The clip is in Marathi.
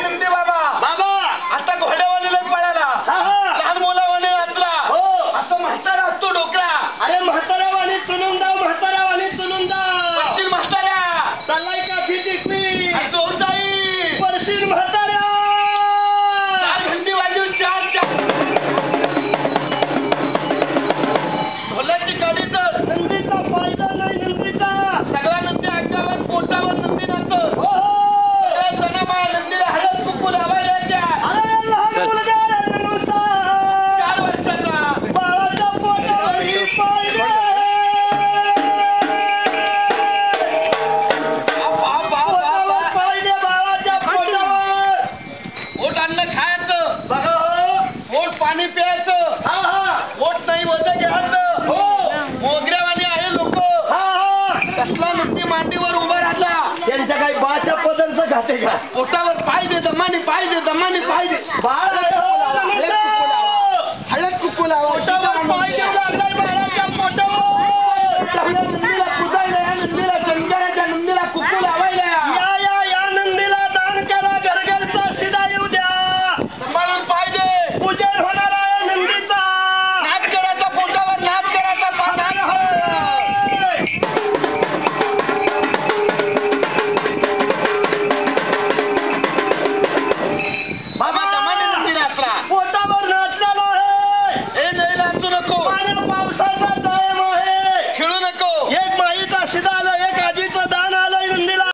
नंदी बाबा बाबा आता घोड्यावानीला पळाला लहान मुलावाने वाचला असं म्हातारा असतो डोकळा. अरे म्हातारावानी चुनून जाऊ म्हातारावानी चुनून जाऊ पडशील म्हाताऱ्या चाललाय का फिटिकवी जोर जाई पडशील म्हाताऱ्या चार घंटी वाजून चार ढोलाची गाडी तर नंदीचा फायदा नाही नंदीचा सगळा नंदी अंगावर पोटावर नंदी नाचतो. नंदीला हळद कुंकू लावायला पाणी प्यायचं पोट नाही वजन घ्यायचं मोगऱ्यावानी आहे लोक कसला नंदी मांडीवर उभा राहिला त्यांच्या काही बाच्या पदांचं खाते का पोटावर पाय दे दमाने पाय दे दमाने पाय दे बाळ